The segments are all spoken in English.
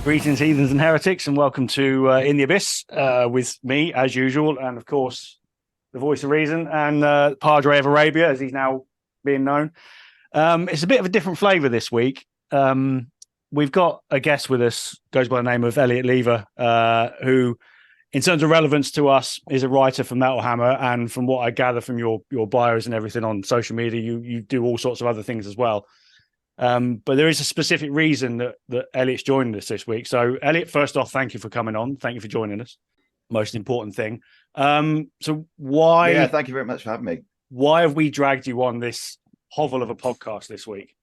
Greetings, heathens and heretics, and welcome to In the Abyss with me, as usual, and of course, the voice of reason and Padre of Arabia, as he's now being known. It's a bit of a different flavour this week. We've got a guest with us, goes by the name of Elliot Leaver, who, in terms of relevance to us, is a writer for Metal Hammer, and from what I gather from your bios and everything on social media, you do all sorts of other things as well. But there is a specific reason that Elliot's joining us this week. So, Elliot, first off, thank you for coming on. Thank you for joining us. Most important thing. So why? Yeah, thank you very much for having me. Why have we dragged you on this hovel of a podcast this week?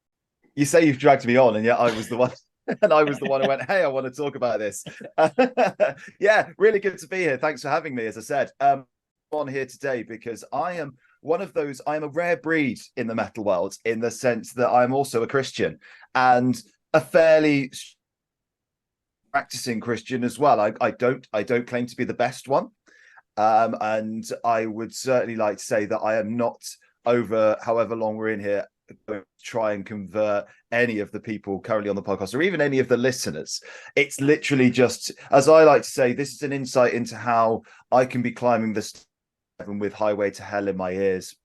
You say you've dragged me on, and yet I was the one, and I was the one who went, "Hey, I want to talk about this." Yeah, really good to be here. Thanks for having me. As I said, I'm on here today because I am one of those. I am a rare breed in the metal world, in the sense that I'm also a Christian and a fairly practicing Christian as well. I don't claim to be the best one, and I would certainly like to say that I am not, over however long we're in here, going to try and convert any of the people currently on the podcast or even any of the listeners. It's literally just, as I like to say, this is an insight into how I can be climbing the heaven with Highway to Hell in my ears.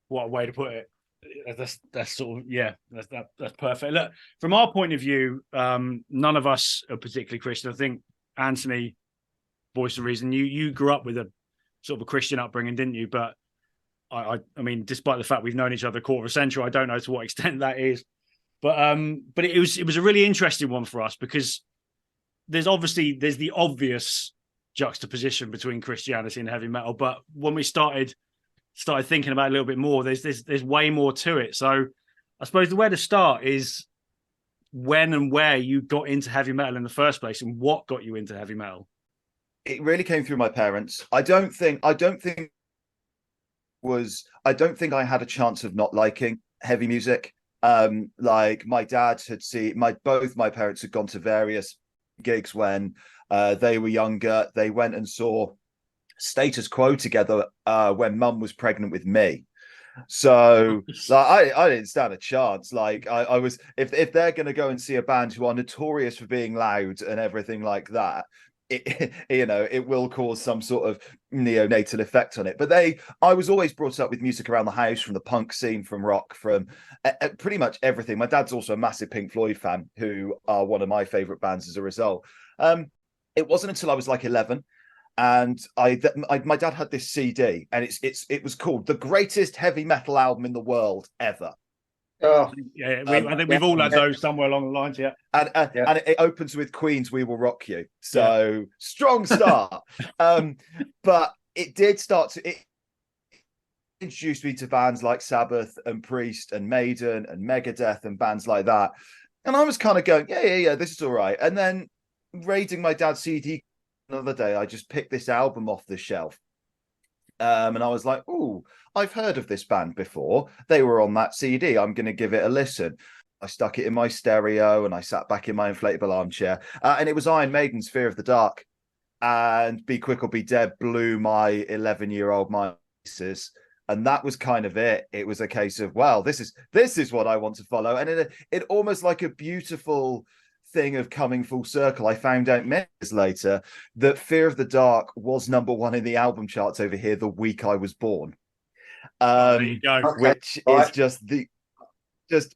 What a way to put it. That's sort of, yeah, that's perfect. Look, from our point of view, none of us are particularly Christian. I think Anthony, voice of reason, you grew up with a sort of a Christian upbringing, didn't you? But I mean, despite the fact we've known each other a quarter of a century, I don't know to what extent that is. But it was a really interesting one for us because there's the obvious juxtaposition between Christianity and heavy metal. But when we started thinking about it a little bit more, there's way more to it. So I suppose the way to start is when and where you got into heavy metal in the first place and what got you into heavy metal. It really came through my parents. I don't think I had a chance of not liking heavy music. Like my dad had both my parents had gone to various gigs when they were younger. They went and saw Status Quo together when Mum was pregnant with me. So like, I didn't stand a chance. Like I was, if they're going to go and see a band who are notorious for being loud and everything like that, it will cause some sort of neonatal effect on it. But I was always brought up with music around the house, from the punk scene, from rock, from pretty much everything. My dad's also a massive Pink Floyd fan, who are one of my favorite bands as a result. It wasn't until I was like 11, and my dad had this CD, and it was called The Greatest Heavy Metal Album in the World Ever. Oh yeah, I think we've all had those somewhere along the lines, yeah. And it opens with Queen's "We Will Rock You," so strong start. But it did start to introduce me to bands like Sabbath and Priest and Maiden and Megadeth and bands like that, and I was kind of going, yeah, this is all right. And then raiding my dad's CD another day, I just picked this album off the shelf. And I was like, "Oh, I've heard of this band before. They were on that CD. I'm going to give it a listen." I stuck it in my stereo and I sat back in my inflatable armchair. And it was Iron Maiden's Fear of the Dark. And Be Quick or Be Dead blew my 11-year-old mind. And that was kind of it. It was a case of, well, this is what I want to follow. And it almost like a beautiful thing of coming full circle, I found out many years later that Fear of the Dark was #1 in the album charts over here the week I was born. There you go. Which is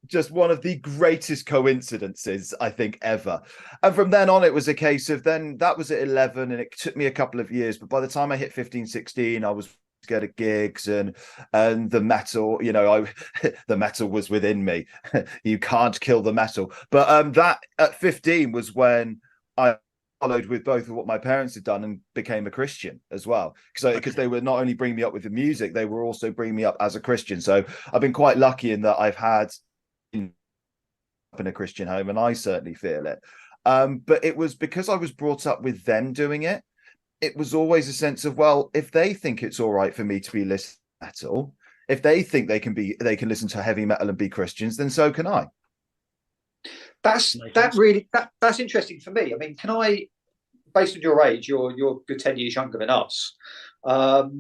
just one of the greatest coincidences I think ever. And from then on, it was a case of, then that was at 11, and it took me a couple of years, but by the time I hit 15, 16, I was scared of gigs and the metal, the metal was within me. You can't kill the metal. But that at 15 was when I followed with both of what my parents had done and became a Christian as well. Because they were not only bringing me up with the music, they were also bringing me up as a Christian. So I've been quite lucky in that I've had in a Christian home, and I certainly feel it. But it was because I was brought up with them doing it. It was always a sense of, well, if they think it's all right for me to be listening to metal, if they think they can listen to heavy metal and be Christians, then so can I. That's interesting for me. I mean, can I, based on your age, you're a good 10 years younger than us. Are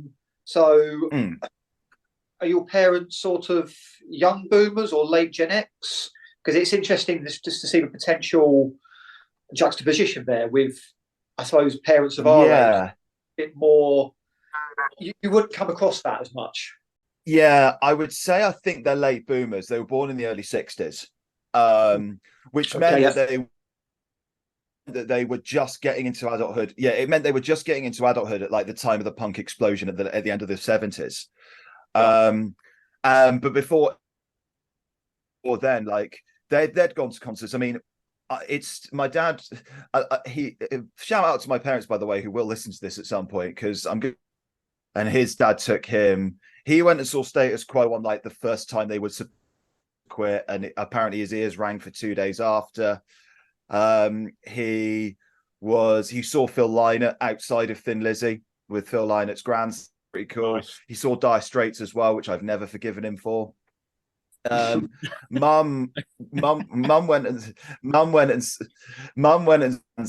your parents sort of young boomers or late Gen X? because it's interesting just to see the potential juxtaposition there with, I suppose, parents of our age, a bit more. You wouldn't come across that as much. Yeah, I would say I think they're late boomers. They were born in the early 60s, which meant that they were just getting into adulthood. Yeah, it meant they were just getting into adulthood at like the time of the punk explosion at the end of the 70s. But before or then, like they'd gone to concerts. I mean, it's my dad. He shout out to my parents, by the way, who will listen to this at some point, because I'm good. And his dad took him. He went and saw Status Quo on like the first time they would quit, and apparently his ears rang for 2 days after. He saw Phil Lynott outside of Thin Lizzy with Phil Lynott's grandson. Pretty cool. Nice. He saw Dire Straits as well, which I've never forgiven him for. Mum went and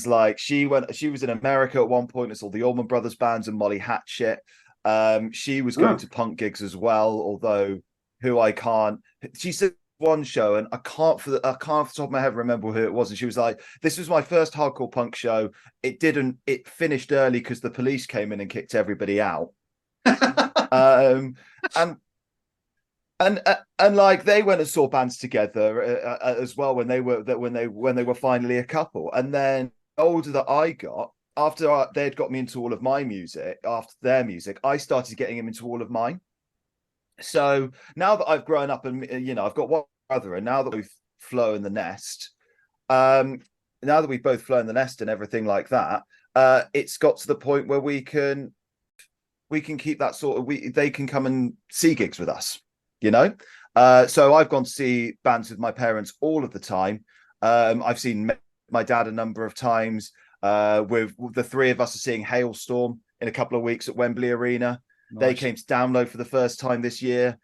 like she was in America at one point and saw the Allman Brothers bands and Molly Hatchet. She was going to punk gigs as well, although she said one show, and I can't for the top of my head remember who it was, and she was like, this was my first hardcore punk show. It finished early because the police came in and kicked everybody out. And like they went and saw bands together as well when they were finally a couple. And then the older that I got, after they'd got me into all of my music, after their music, I started getting him into all of mine. So now that I've grown up and, you know, I've got one brother, and now that we've flown the nest, now that we've both flown the nest and everything like that, it's got to the point where we can keep that sort of, they can come and see gigs with us, you know? So I've gone to see bands with my parents all of the time. I've seen my dad a number of times. With the three of us are seeing Hailstorm in a couple of weeks at Wembley Arena. Nice. They came to Download for the first time this year.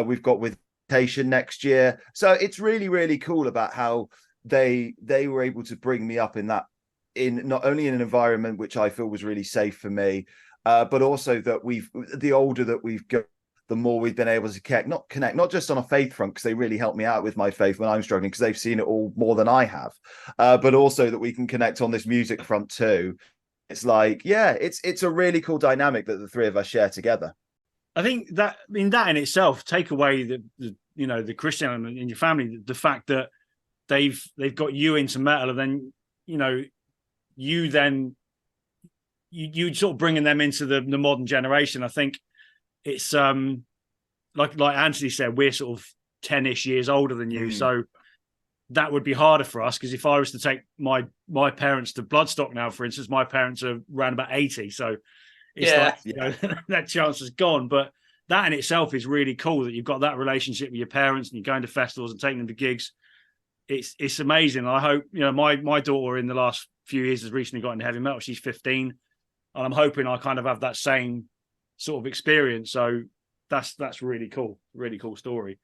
We've got with Mutation next year. So it's really, really cool about how they were able to bring me up in not only in an environment which I feel was really safe for me, but also that the older that we've got, the more we've been able to connect, not just on a faith front, because they really helped me out with my faith when I'm struggling, because they've seen it all more than I have, but also that we can connect on this music front too. It's like, yeah, it's a really cool dynamic that the three of us share together. I think that in itself, take away the Christian element in your family, the fact that they've got you into metal, and then, you know, you sort of bringing them into the modern generation. I think it's like Anthony said, we're sort of 10-ish years older than you, so that would be harder for us, because if I was to take my parents to Bloodstock now, for instance, my parents are around about 80, so it's you know, that chance is gone. But that in itself is really cool, that you've got that relationship with your parents and you're going to festivals and taking them to gigs. It's amazing. I hope, you know, my daughter in the last few years has recently got into heavy metal. She's 15, and I'm hoping I kind of have that same sort of experience. So that's really cool story.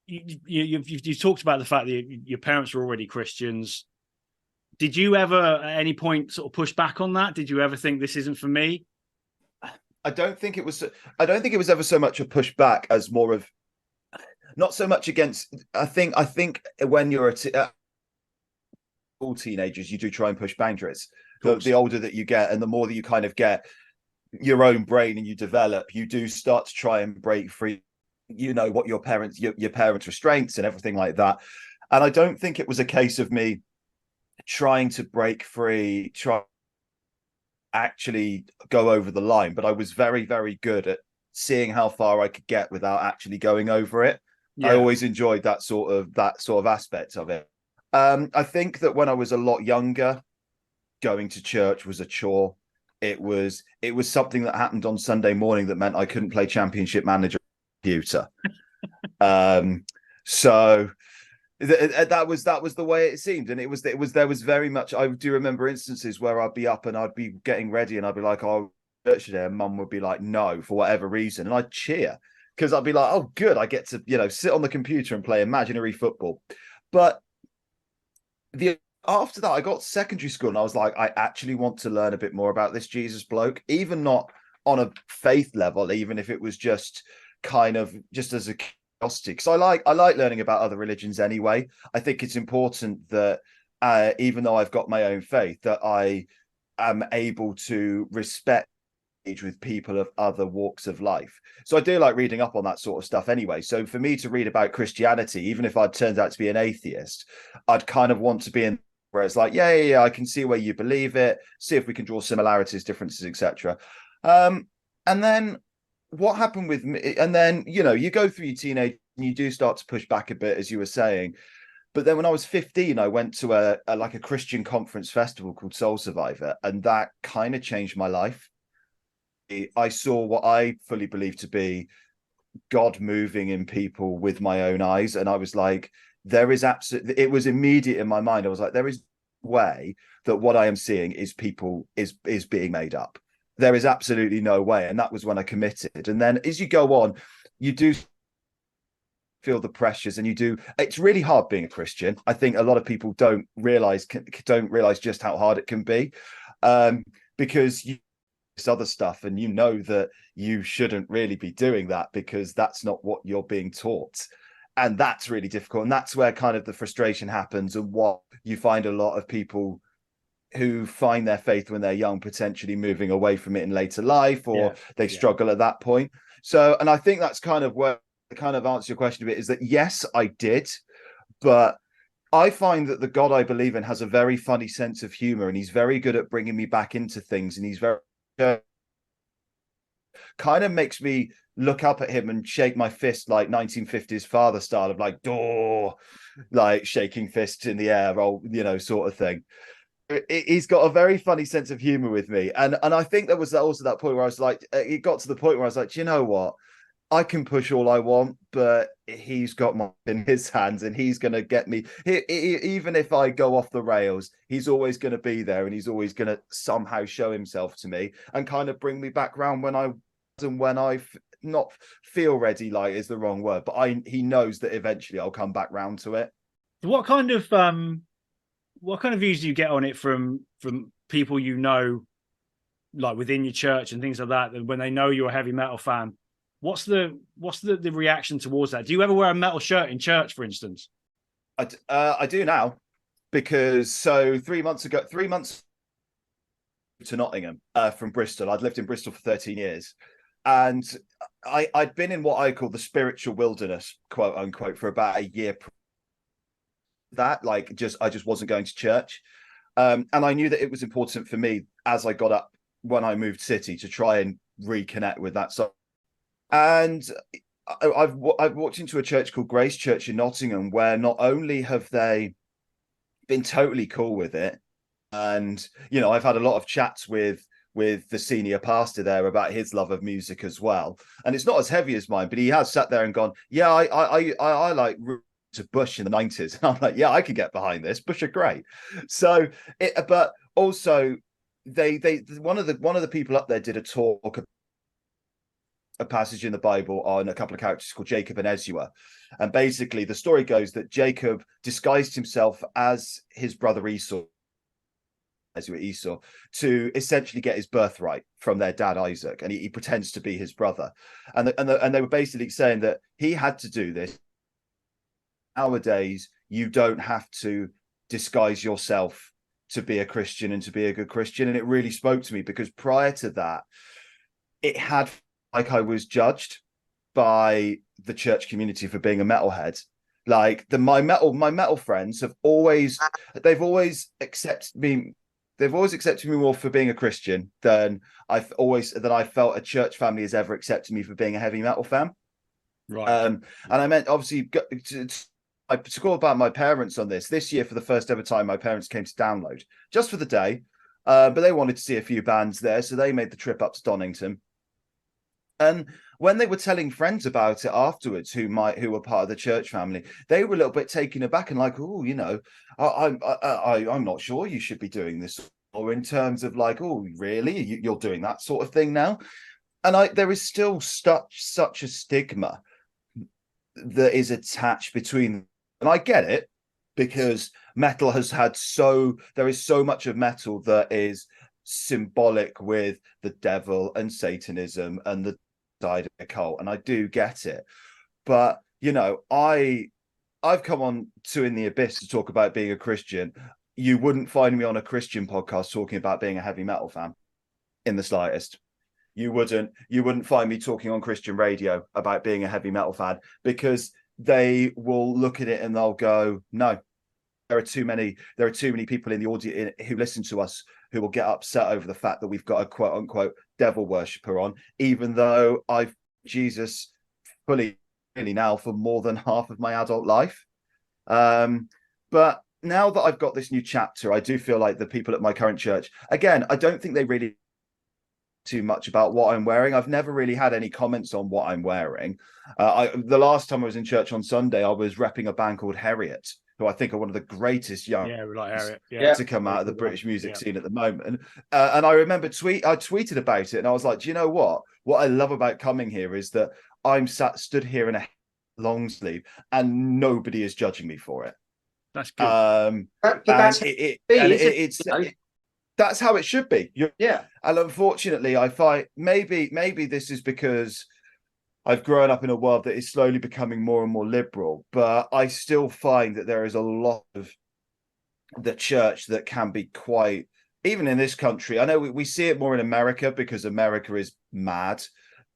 You talked about the fact that your parents were already Christians. Did you ever at any point sort of push back on that? Did you ever think this isn't for me? I don't think it was ever so much a pushback as more of, not so much against. I think when you're all teenagers, you do try and push boundaries. The older that you get and the more that you kind of get your own brain and you develop, you do start to try and break free, you know, what your parents restraints and everything like that. And I don't think it was a case of me trying to break free, actually go over the line, but I was very, very good at seeing how far I could get without actually going over it. I always enjoyed that sort of aspect of it. I think that when I was a lot younger, going to church was a chore. It was something that happened on Sunday morning that meant I couldn't play Championship Manager on the computer. So that was the way it seemed, and there was very much. I do remember instances where I'd be up and I'd be getting ready, and I'd be like, "Oh, church today," and Mum would be like, "No," for whatever reason, and I'd cheer because I'd be like, "Oh, good, I get to, you know, sit on the computer and play imaginary football." But after that, I got to secondary school and I was like, I actually want to learn a bit more about this Jesus bloke, even not on a faith level, even if it was just kind of just as a, because I like learning about other religions anyway. I think it's important that even though I've got my own faith, that I am able to respect with people of other walks of life. So I do like reading up on that sort of stuff anyway. So for me to read about Christianity, even if I'd turned out to be an atheist, I'd kind of want to be in where it's like, yeah, I can see where you believe it, see if we can draw similarities, differences, etc. And then what happened with me, and then, you know, you go through your teenage and you do start to push back a bit, as you were saying. But then when I was 15, I went to a Christian conference festival called Soul Survivor, and that kind of changed my life. I saw what I fully believe to be God moving in people with my own eyes. And I was like, there is absolutely, it was immediate in my mind. I was like, there is no way that what I am seeing is people is being made up. There is absolutely no way. And that was when I committed. And then as you go on, you do feel the pressures, and it's really hard being a Christian. I think a lot of people don't realize just how hard it can be, because you this other stuff, and you know that you shouldn't really be doing that because that's not what you're being taught, and that's really difficult. And that's where kind of the frustration happens, and what you find a lot of people who find their faith when they're young potentially moving away from it in later life, or they struggle at that point. So, and I think that's kind of where I kind of answer your question a bit, is that yes, I did, but I find that the God I believe in has a very funny sense of humor, and he's very good at bringing me back into things, and he's very kind of makes me look up at him and shake my fist like 1950s father style of like door, like shaking fists in the air, or you know, sort of thing. He's got a very funny sense of humor with me, and I think there was also that point where I was like, it got to the point where I was like, you know what, I can push all I want, but he's got my in his hands, and he's going to get me. Even if I go off the rails, he's always going to be there, and he's always going to somehow show himself to me and kind of bring me back round when I not feel ready, like is the wrong word, but he knows that eventually I'll come back round to it. What kind of views do you get on it from people you know, like within your church and things like that, and when they know you're a heavy metal fan? What's the reaction towards that? Do you ever wear a metal shirt in church, for instance? I do now, because so 3 months to Nottingham from Bristol. I'd lived in Bristol for 13 years, and I'd been in what I call the spiritual wilderness, quote unquote, for about a year. That I just wasn't going to church, and I knew that it was important for me as I got up when I moved city to try and reconnect with that. So, and I've walked into a church called Grace Church in Nottingham, where not only have they been totally cool with it, and you know, I've had a lot of chats with the senior pastor there about his love of music as well, and it's not as heavy as mine, but he has sat there and gone, yeah, I like to Bush in the 90s, and I'm like, yeah, I could get behind this. Bush are great. So but also they one of the people up there did a talk, a passage in the Bible on a couple of characters called Jacob and Ezra. And basically the story goes that Jacob disguised himself as his brother Esau, to essentially get his birthright from their dad Isaac, and he pretends to be his brother. And they were basically saying that he had to do this. Nowadays, you don't have to disguise yourself to be a Christian and to be a good Christian. And it really spoke to me, because prior to that, it had like I was judged by the church community for being a metalhead. Like my metal friends have always accepted me. They've always accepted me more for being a Christian than I felt a church family has ever accepted me for being a heavy metal fan. Right. And I meant, obviously, I spoke about my parents on this year. For the first ever time, my parents came to Download just for the day, but they wanted to see a few bands there, so they made the trip up to Donington. And when they were telling friends about it afterwards, who were part of the church family, they were a little bit taken aback and like, oh, you know, I'm not sure you should be doing this, or in terms of like, oh, really, you're doing that sort of thing now. And there is still such a stigma that is attached between, and I get it, because metal has had there is so much of metal that is symbolic with the devil and Satanism and the side of the cult, and I do get it. But I've come on to In the Abyss to talk about being a Christian. You wouldn't find me on a Christian podcast talking about being a heavy metal fan in the slightest. You wouldn't find me talking on Christian radio about being a heavy metal fan, because they will look at it and they'll go, no, there are too many people in the audience who listen to us who will get upset over the fact that we've got a quote unquote devil worshipper on, even though I've Jesus fully really now for more than half of my adult life. But now that I've got this new chapter, I do feel like the people at my current church, again, I don't think they really too much about what I'm wearing. I've never really had any comments on what I'm wearing. The last time I was in church on Sunday, I was repping a band called Harriet, who I think are one of the greatest young to come out of the British music scene at the moment. And I remember I tweeted about it, and I was like, do you know what? What I love about coming here is that I'm stood here in a long sleeve and nobody is judging me for it. That's good. That's how it should be. And unfortunately, I find maybe this is because I've grown up in a world that is slowly becoming more and more liberal, but I still find that there is a lot of the church that can be quite, even in this country. I know we see it more in America because America is mad,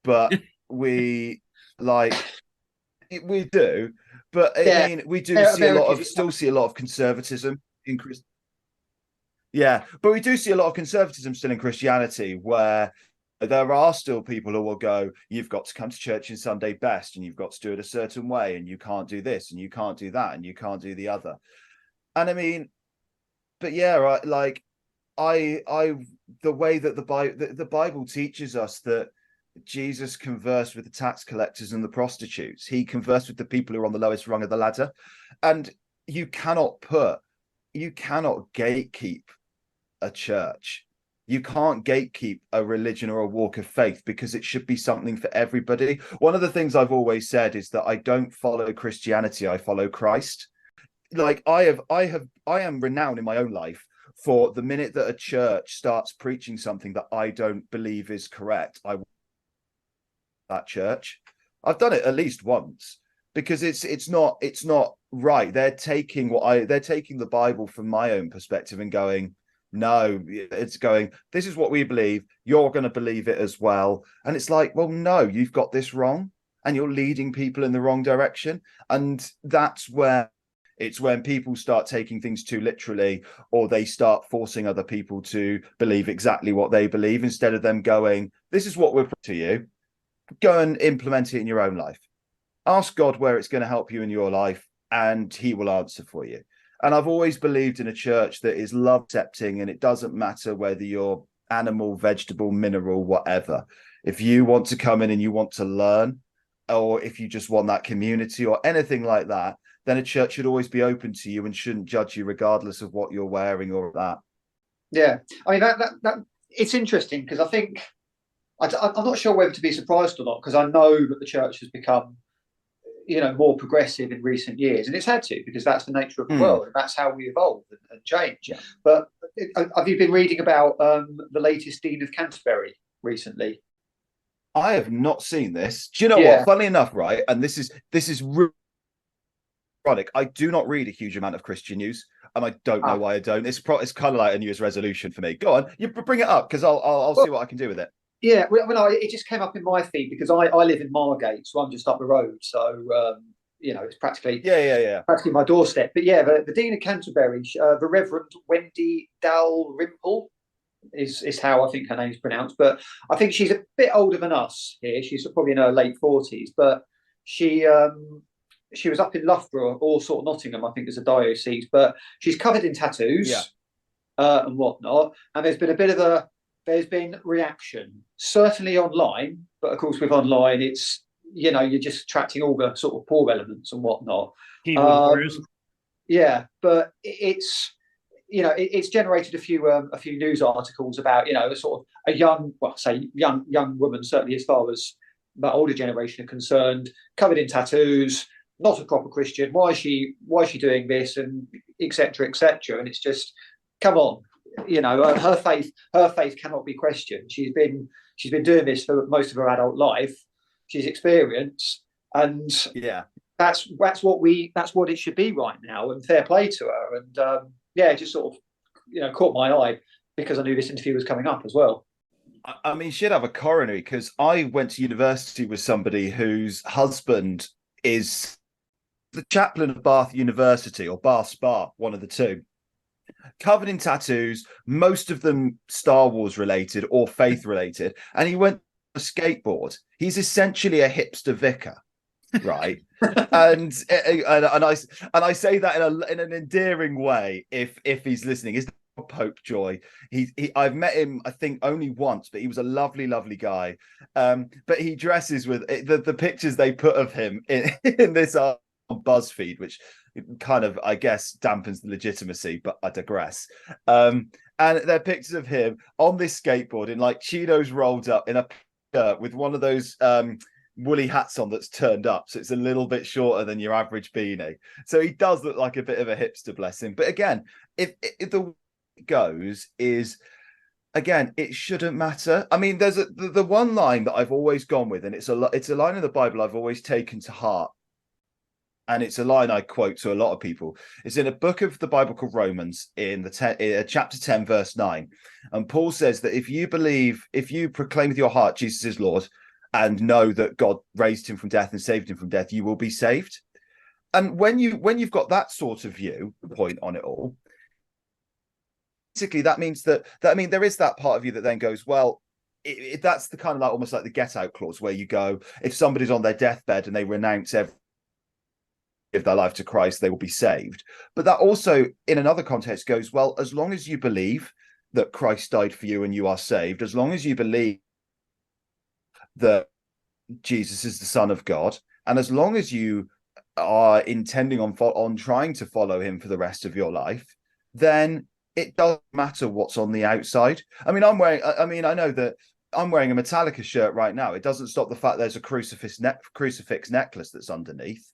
but we do. But I mean, we do still see a lot of conservatism in Christianity. Yeah, but we do see a lot of conservatism still in Christianity, where there are still people who will go, you've got to come to church in Sunday best, and you've got to do it a certain way, and you can't do this, and you can't do that, and you can't do the other. And I mean, but yeah, the way that the Bible teaches us that Jesus conversed with the tax collectors and the prostitutes. He conversed with the people who are on the lowest rung of the ladder. And you cannot gatekeep a church. You can't gatekeep a religion or a walk of faith, because it should be something for everybody. One of the things I've always said is that I don't follow Christianity, I follow Christ. Like I am renowned in my own life for the minute that a church starts preaching something that I don't believe is correct, I that church. I've done it at least once, because it's not right. They're taking the Bible from my own perspective and going, no, it's going, this is what we believe, you're going to believe it as well. And it's like, well, no, you've got this wrong and you're leading people in the wrong direction. And that's where it's when people start taking things too literally, or they start forcing other people to believe exactly what they believe, instead of them going, this is what we're put to you, go and implement it in your own life. Ask God where it's going to help you in your life, and he will answer for you. And I've always believed in a church that is love accepting, and it doesn't matter whether you're animal, vegetable, mineral, whatever. If you want to come in and you want to learn, or if you just want that community or anything like that, then a church should always be open to you and shouldn't judge you regardless of what you're wearing or that. Yeah, I mean that it's interesting, because I think I'm not sure whether to be surprised or not, because I know that the church has become, more progressive in recent years, and it's had to, because that's the nature of the world, and that's how we evolve and change. Yeah. But have you been reading about the latest Dean of Canterbury recently? I have not seen this. Do you know what? Funnily enough, right? And this is ironic. I do not read a huge amount of Christian news, and I don't know why I don't. It's kind of like a New Year's resolution for me. Go on, you bring it up, because I'll see what I can do with it. Yeah, it just came up in my feed because I live in Margate, so I'm just up the road. So it's practically practically my doorstep. But yeah, the Dean of Canterbury, the Reverend Wendy Dalrymple, is how I think her name's pronounced. But I think she's a bit older than us here. She's probably in her late 40s. But she was up in Loughborough, or sort of Nottingham, I think, as a diocese. But she's covered in tattoos and whatnot. And there's been reaction, certainly online, but of course with online, it's, you're just attracting all the sort of poor elements and whatnot. Yeah, but it's generated a few news articles about, sort of a young woman, certainly as far as the older generation are concerned, covered in tattoos, not a proper Christian. Why is she doing this, and etc. And it's just, come on. Her faith cannot be questioned. She's been doing this for most of her adult life. She's experienced, and that's what it should be right now, and fair play to her. And it just sort of caught my eye because I knew this interview was coming up as well. I mean, she'd have a coronary, because I went to university with somebody whose husband is the chaplain of Bath University, or Bath Spa, one of the two. Covered in tattoos, most of them Star Wars related or faith related, and he went on a skateboard. He's essentially a hipster vicar, right? and I say that in an endearing way. If he's listening, is Pope Joy. I've met him, I think, only once, but he was a lovely guy. But he dresses with the pictures they put of him in this on BuzzFeed, which kind of, I guess, dampens the legitimacy, but I digress. And they're pictures of him on this skateboard in like Cheetos rolled up in a shirt with one of those woolly hats on that's turned up, so it's a little bit shorter than your average beanie. So he does look like a bit of a hipster, bless him. But again, if the goes is, again, it shouldn't matter. I mean, there's the one line that I've always gone with, and it's a line in the Bible I've always taken to heart, and it's a line I quote to a lot of people. It's in a book of the Bible called Romans, in chapter 10 verse 9, and Paul says that if you proclaim with your heart Jesus is Lord and know that God raised him from death and saved him from death, you will be saved. And when you've got that sort of viewpoint on it all, basically that means that there is that part of you that then goes, well, that's the kind of like almost like the get out clause, where you go, if somebody's on their deathbed and they renounce give their life to Christ, they will be saved. But that also, in another context, goes, well, as long as you believe that Christ died for you and you are saved, as long as you believe that Jesus is the Son of God, and as long as you are intending on trying to follow him for the rest of your life, then it doesn't matter what's on the outside. I mean, I know that I'm wearing a Metallica shirt right now. It doesn't stop the fact there's a crucifix necklace that's underneath.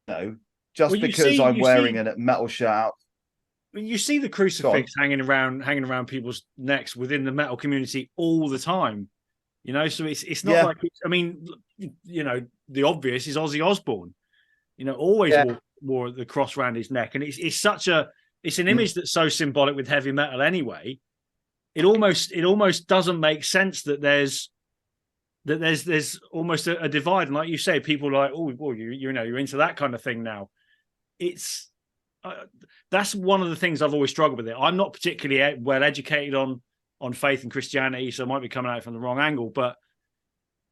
No, just because I'm wearing a metal shirt out. You see the crucifix hanging around people's necks within the metal community all the time. So it's not like I mean, the obvious is Ozzy Osbourne. Always wore the cross around his neck, and it's an image that's so symbolic with heavy metal anyway. It almost doesn't make sense that there's almost a divide. And like you say, people are like, oh, well, you're into that kind of thing now. It's that's one of the things I've always struggled with it. I'm not particularly well educated on faith and Christianity, so I might be coming at it from the wrong angle. But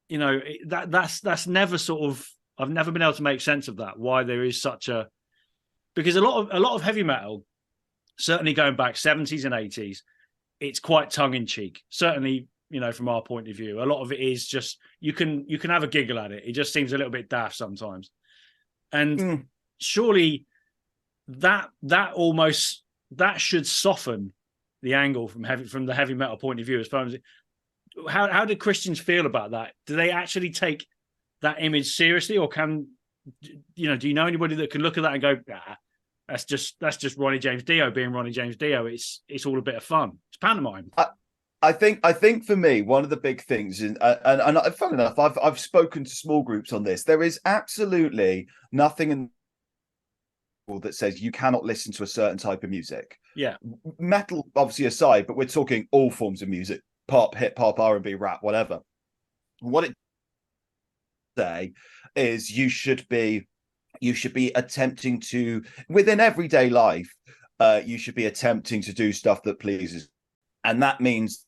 that's never sort of, I've never been able to make sense of that. Why there is such a, because a lot of heavy metal, certainly going back 70s and 80s, it's quite tongue in cheek. Certainly, from our point of view, a lot of it is just you can have a giggle at it. It just seems a little bit daft sometimes, and surely that should soften the angle from the heavy metal point of view. As far as how do Christians feel about that? Do they actually take that image seriously, or do you know anybody that can look at that and go, that's just Ronnie James Dio being Ronnie James Dio. It's all a bit of fun. It's pantomime. I think for me, one of the big things, and fun enough, I've spoken to small groups on this. There is absolutely nothing in that says you cannot listen to a certain type of music. Yeah, metal obviously aside, but we're talking all forms of music: pop, hip hop, R&B, rap, whatever. What it say is you should be attempting to, within everyday life, you should be attempting to do stuff that pleases. And that means,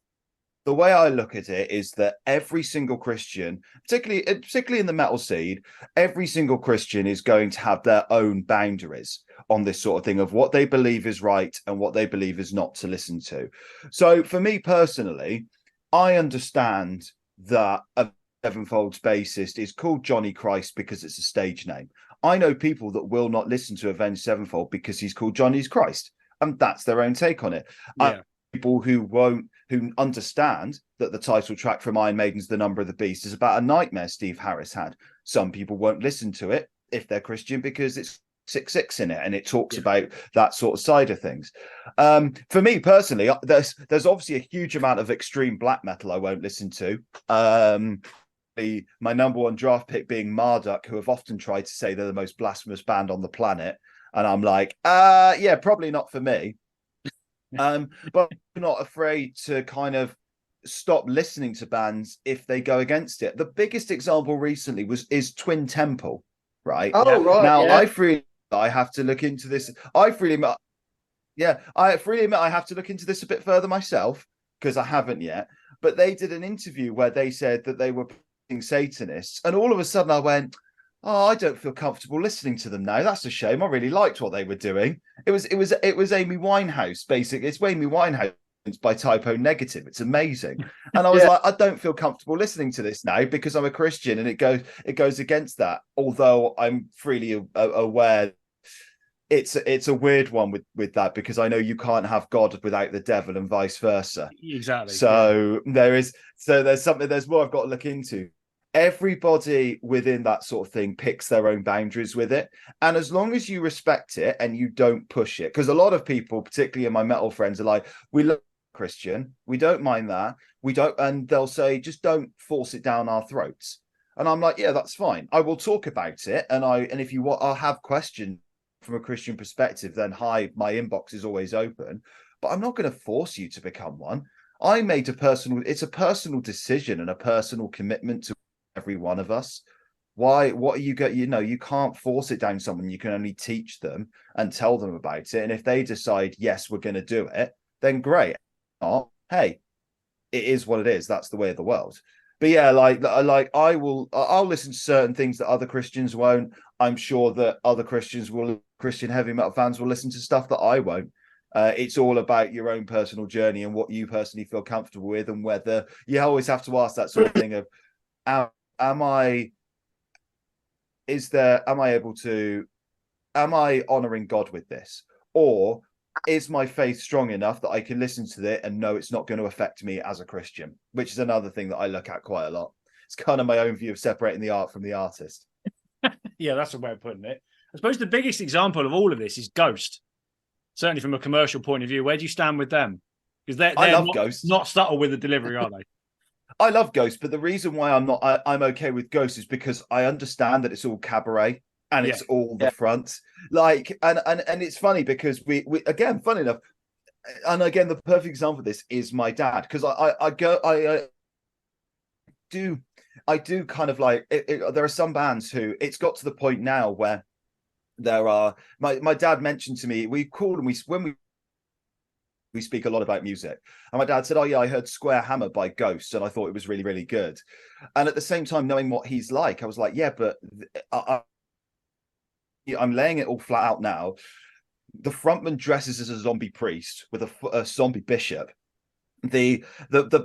the way I look at it is that every single Christian, particularly in the metal scene, every single Christian is going to have their own boundaries on this sort of thing of what they believe is right and what they believe is not to listen to. So for me personally, I understand that a Sevenfold's bassist is called Johnny Christ because it's a stage name. I know people that will not listen to Avenged Sevenfold because he's called Johnny's Christ, and that's their own take on it. Yeah. People who understand that the title track from Iron Maiden's The Number of the Beast is about a nightmare Steve Harris had. Some people won't listen to it if they're Christian because it's 6/6 in it and it talks about that sort of side of things. For me personally, there's obviously a huge amount of extreme black metal I won't listen to. my number one draft pick being Marduk, who have often tried to say they're the most blasphemous band on the planet. And I'm like, yeah, probably not for me. But I'm not afraid to kind of stop listening to bands if they go against it. The biggest example recently is Twin Temple, right? Oh, right. Now, yeah. I have to look into this. I freely admit I have to look into this a bit further myself because I haven't yet. But they did an interview where they said that they were Satanists, and all of a sudden I went, "Oh, I don't feel comfortable listening to them now. That's a shame. I really liked what they were doing." It was Amy Winehouse, basically. It's Amy Winehouse by Typo Negative. It's amazing. And I was like, I don't feel comfortable listening to this now because I'm a Christian, and it goes against that. Although I'm freely aware it's a weird one with that, because I know you can't have God without the devil and vice versa. Exactly. So there's more I've got to look into. Everybody within that sort of thing picks their own boundaries with it. And as long as you respect it and you don't push it, because a lot of people, particularly in my metal friends, are like, we love Christian, we don't mind that. We don't, and they'll say, just don't force it down our throats. And I'm like, yeah, that's fine. I will talk about it. And if you want, I'll have questions from a Christian perspective, then hi, my inbox is always open. But I'm not going to force you to become one. It's a personal decision and a personal commitment to every one of us. What are you get? You can't force it down someone. You can only teach them and tell them about it. And if they decide, yes, we're going to do it, then great. Oh, hey, it is what it is. That's the way of the world. But yeah, I'll listen to certain things that other Christians won't. I'm sure that other Christian heavy metal fans will listen to stuff that I won't. It's all about your own personal journey and what you personally feel comfortable with, and whether you always have to ask that sort of thing of, am I honoring God with this? Or is my faith strong enough that I can listen to it and know it's not going to affect me as a Christian? Which is another thing that I look at quite a lot. It's kind of my own view of separating the art from the artist. Yeah, that's a way of putting it. I suppose the biggest example of all of this is Ghost. Certainly from a commercial point of view, where do you stand with them? Because I love Ghost. Not subtle with the delivery, are they? I love Ghost, but the reason why I'm okay with Ghost is because I understand that it's all cabaret and it's all the front. Like, and it's funny because we again, funny enough, and again, the perfect example of this is my dad, because I do kind of like there are some bands who it's got to the point now where there are my dad mentioned to me, we speak a lot about music, and my dad said, oh yeah, I heard Square Hammer by Ghost and I thought it was really, really good. And at the same time, knowing what he's like, I was like, yeah, but I'm laying it all flat out now. The frontman dresses as a zombie priest with a zombie bishop. The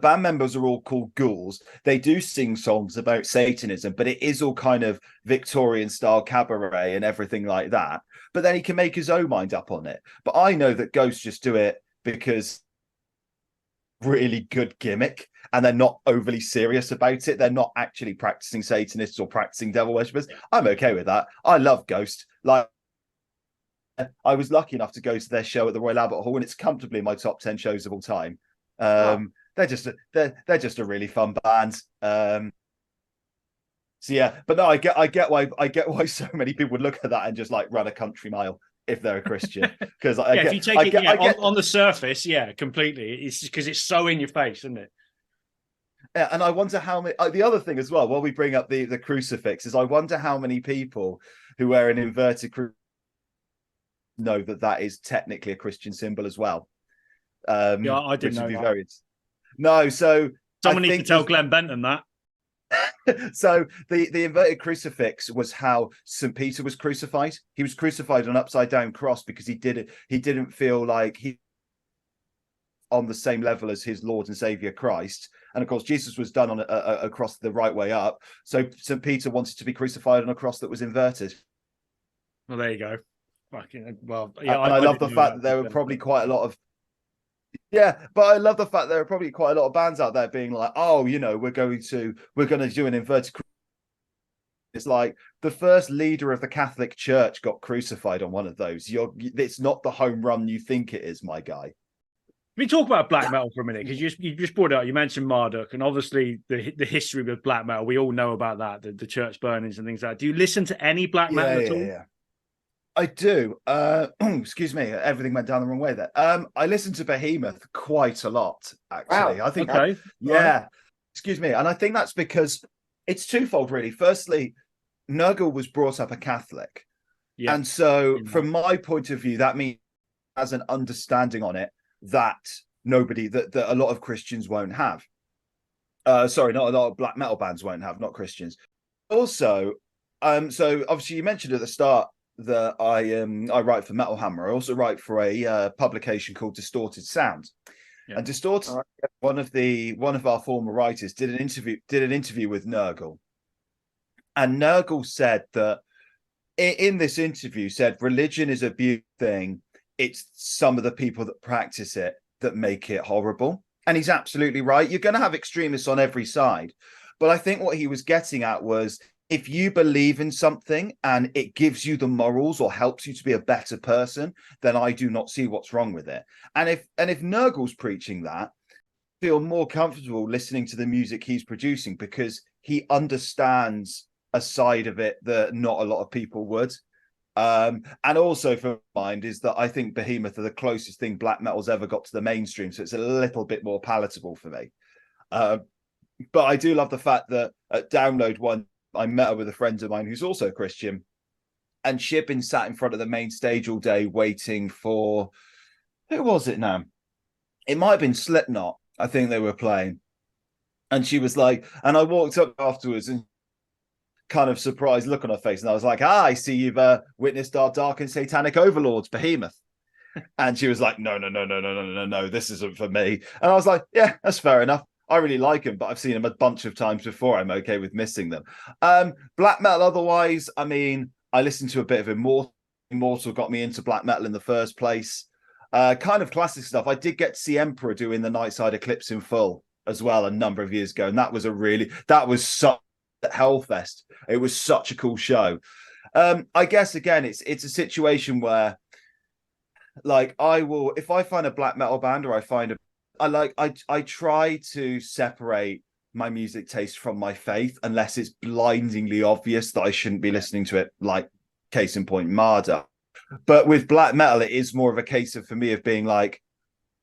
band members are all called ghouls. They do sing songs about Satanism, but it is all kind of Victorian style cabaret and everything like that. But then he can make his own mind up on it. But I know that Ghosts just do it because really good gimmick, and they're not overly serious about it. They're not actually practicing Satanists or practicing devil worshippers. I'm okay with that. I love Ghost. Like, I was lucky enough to go to their show at the Royal Albert Hall, and it's comfortably in my top 10 shows of all time. They're just a really fun band. So yeah, but no, I get why so many people would look at that and just like run a country mile if they're a Christian. Because if you take it on the surface, yeah, completely. It's because it's so in your face, isn't it? Yeah, and I wonder how many. The other thing as well, while we bring up the crucifix, is I wonder how many people who wear an inverted crucifix know that is technically a Christian symbol as well. Yeah, I didn't know that. No, so someone needs to tell Glenn Benton that. So the inverted crucifix was how St. Peter was crucified. He was crucified on an upside down cross because he didn't feel like he on the same level as his Lord and Savior Christ. And of course, Jesus was done on a cross the right way up. So St. Peter wanted to be crucified on a cross that was inverted. Well, there you go. Well, yeah, and I love the fact that there were probably quite a lot of. Yeah, but I love the fact there are probably quite a lot of bands out there being like, oh, we're going to do an inverted crucifix. It's like the first leader of the Catholic Church got crucified on one of those. It's not the home run you think it is, my guy. We talk about black metal for a minute, because you just brought it up. You mentioned Marduk, and obviously the history with black metal. We all know about that, the church burnings and things like that. Do you listen to any black metal at all? Yeah. I do. Excuse me. Everything went down the wrong way there. I listen to Behemoth quite a lot, actually. Wow. I think okay. Right. Excuse me. And I think that's because it's twofold, really. Firstly, Nurgle was brought up a Catholic. Yeah. And so from my point of view, that means has an understanding on it that that a lot of Christians won't have. Sorry, not a lot of black metal bands won't have, not Christians. Also, so obviously you mentioned at the start that I write for Metal Hammer. I also write for a publication called Distorted Sound. Yeah. And Distorted, one of our former writers did an interview with Nurgle. And Nurgle said that in this interview said religion is a beautiful thing. It's some of the people that practice it that make it horrible. And he's absolutely right. You're going to have extremists on every side. But I think what he was getting at was, if you believe in something and it gives you the morals or helps you to be a better person, then I do not see what's wrong with it. And if Nurgle's preaching that, I feel more comfortable listening to the music he's producing, because he understands a side of it that not a lot of people would. And also for mind is that I think Behemoth are the closest thing black metal's ever got to the mainstream, so it's a little bit more palatable for me. But I do love the fact that at Download One, I met her with a friend of mine who's also Christian, and she'd been sat in front of the main stage all day waiting for, who was it now? It might have been Slipknot, I think they were playing. And she was like, and I walked up afterwards and kind of surprised look on her face, and I was like, I see you've witnessed our dark and satanic overlords, Behemoth. And she was like, no, this isn't for me. And I was like, yeah, that's fair enough. I really like them, but I've seen them a bunch of times before. I'm okay with missing them. Black metal otherwise, I mean, I listened to a bit of Immortal. Immortal got me into black metal in the first place. Kind of classic stuff. I did get to see Emperor doing the Nightside Eclipse in full as well a number of years ago, and that was such Hellfest. It was such a cool show. I guess again, it's a situation where, like, if I find a black metal band, or I try to separate my music taste from my faith, unless it's blindingly obvious that I shouldn't be listening to it, like case in point Marduk. But with black metal, it is more of a case of, for me, of being like,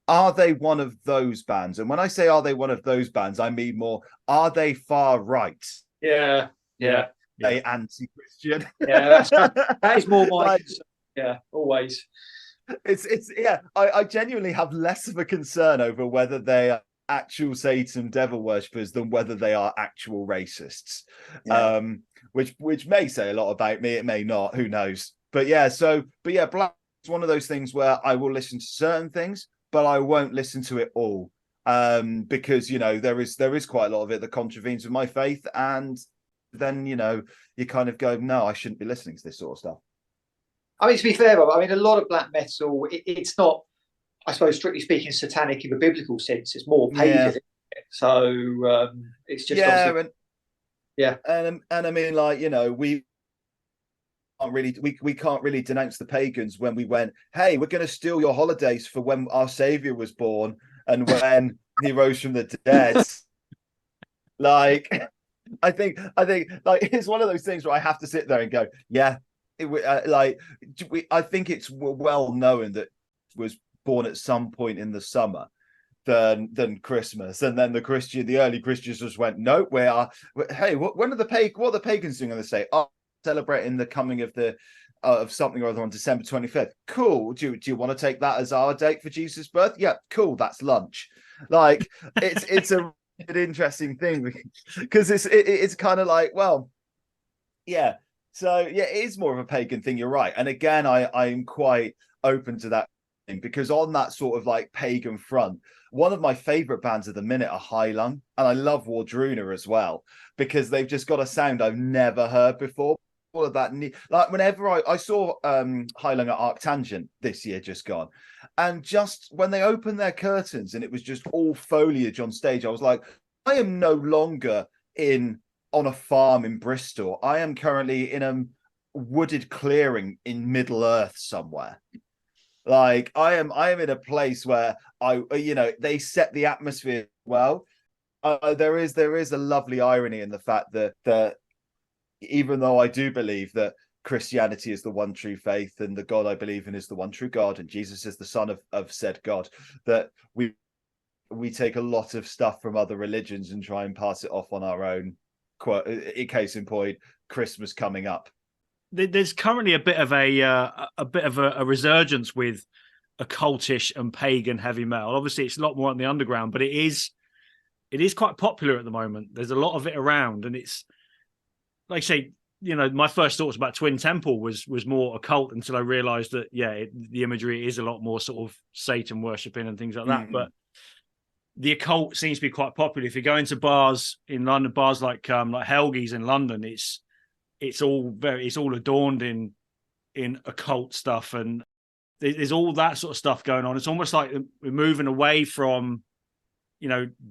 are they one of those bands? And when I say are they one of those bands, I mean more, are they far right? Yeah. They anti-Christian. Yeah, that is more my concern. Yeah, always. It's I genuinely have less of a concern over whether they are actual Satan devil worshippers than whether they are actual racists. Yeah. Which may say a lot about me, it may not, who knows. But black is one of those things where I will listen to certain things, but I won't listen to it all. Because there is quite a lot of it that contravenes with my faith, and then you kind of go, no, I shouldn't be listening to this sort of stuff. I mean, to be fair, Bob, I mean, a lot of black metal, it's not, I suppose, strictly speaking, satanic in a biblical sense. It's more pagan. Yeah. So it's just and I mean, like, we can't really denounce the pagans when we went, hey, we're going to steal your holidays for when our Savior was born and when he rose from the dead. Like, I think like it's one of those things where I have to sit there and go, yeah. I think it's well known that it was born at some point in the summer than Christmas, and then the early Christians just went, no, hey, what are the pagans doing? And they say, oh, celebrating the coming of of something or other on December 25th. Cool. Do you want to take that as our date for Jesus' birth? Yeah, cool. That's lunch. Like, it's an interesting thing, because it's kind of like, well, yeah. So yeah, it is more of a pagan thing. You're right. And again, I'm quite open to that thing, because on that sort of like pagan front, one of my favorite bands at the minute are High Lung, and I love Wardruna as well, because they've just got a sound I've never heard before. All of that, like whenever I saw High Lung at Arctangent this year just gone, and just when they opened their curtains and it was just all foliage on stage, I was like, I am no longer on a farm in Bristol. I am currently in a wooded clearing in Middle Earth somewhere. Like I am in a place where they set the atmosphere well. There is a lovely irony in the fact that even though I do believe that Christianity is the one true faith and the God I believe in is the one true God and Jesus is the son of said God, that we take a lot of stuff from other religions and try and pass it off on our own. Case in point, Christmas coming up. There's currently a bit of a resurgence with occultish and pagan heavy metal. Obviously, it's a lot more on the underground, but it is quite popular at the moment. There's a lot of it around, and it's like I say, my first thoughts about Twin Temple was more occult until I realised that the imagery is a lot more sort of Satan worshipping and things like that. Mm-hmm. But the occult seems to be quite popular. If you go into bars in London, bars like Helgi's in London, it's all adorned in occult stuff, and there's all that sort of stuff going on. It's almost like we're moving away from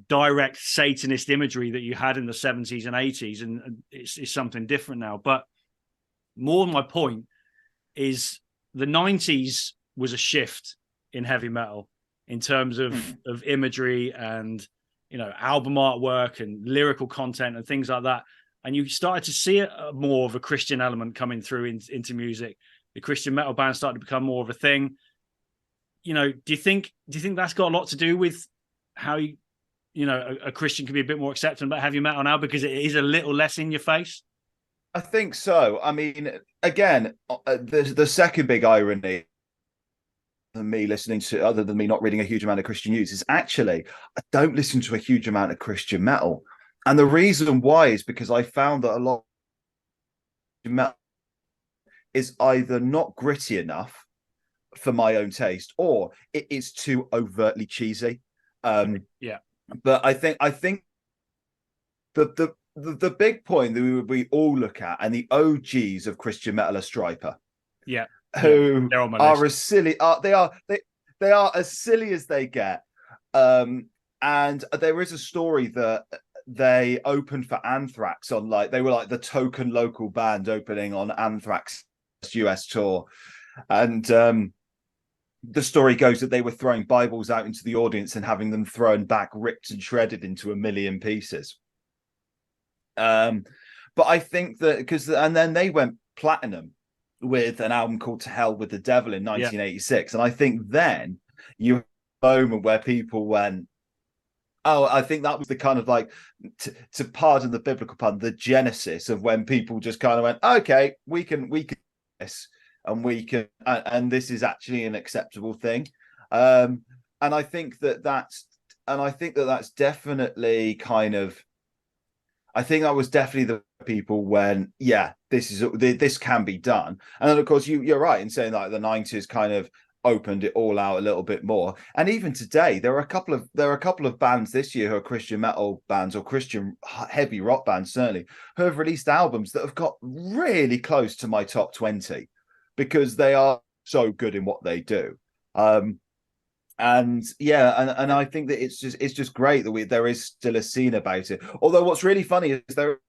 direct Satanist imagery that you had in the 70s and 80s, and it's something different now. But more my point is the 90s was a shift in heavy metal in terms of imagery and album artwork and lyrical content and things like that. And you started to see more of a Christian element coming through into music. The Christian metal band started to become more of a thing. Do you think that's got a lot to do with how a Christian can be a bit more accepting about heavy metal now because it is a little less in your face? I think so. I mean, again, the second big irony than me listening to, other than me not reading a huge amount of Christian news, is actually I don't listen to a huge amount of Christian metal. And the reason why is because I found that a lot of metal is either not gritty enough for my own taste, or it is too overtly cheesy. But I think the big point that we all look at, and the OGs of Christian metal are Striper, who are as silly. They are as silly as they get. And there is a story that they opened for Anthrax on they were like the token local band opening on Anthrax US tour, and the story goes that they were throwing Bibles out into the audience and having them thrown back, ripped and shredded into a million pieces. But I think that and then they went platinum with an album called To Hell with the Devil in 1986. And I think then you had a moment where people went, oh, I think that was the kind of to pardon the biblical pun, the genesis of when people just kind of went, okay, we can do this. And we can, and this is actually an acceptable thing, and I think that's definitely kind of, I think that was definitely the people when, this can be done, and then of course you're right in saying that the 90s kind of opened it all out a little bit more, and even today there are a couple of bands this year who are Christian metal bands or Christian heavy rock bands certainly who have released albums that have got really close to my top 20. Because they are so good in what they do, and I think that it's just great that there is still a scene about it. Although what's really funny is there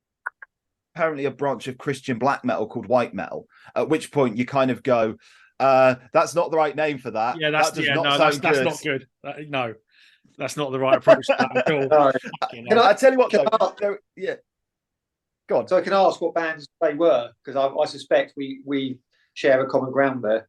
apparently a branch of Christian black metal called white metal. At which point you kind of go, "That's not the right name for that." Yeah, that's not good. No, that's not the right approach to that at all. I tell you what, go on. So I can ask what bands they were, because I suspect we share a common ground there.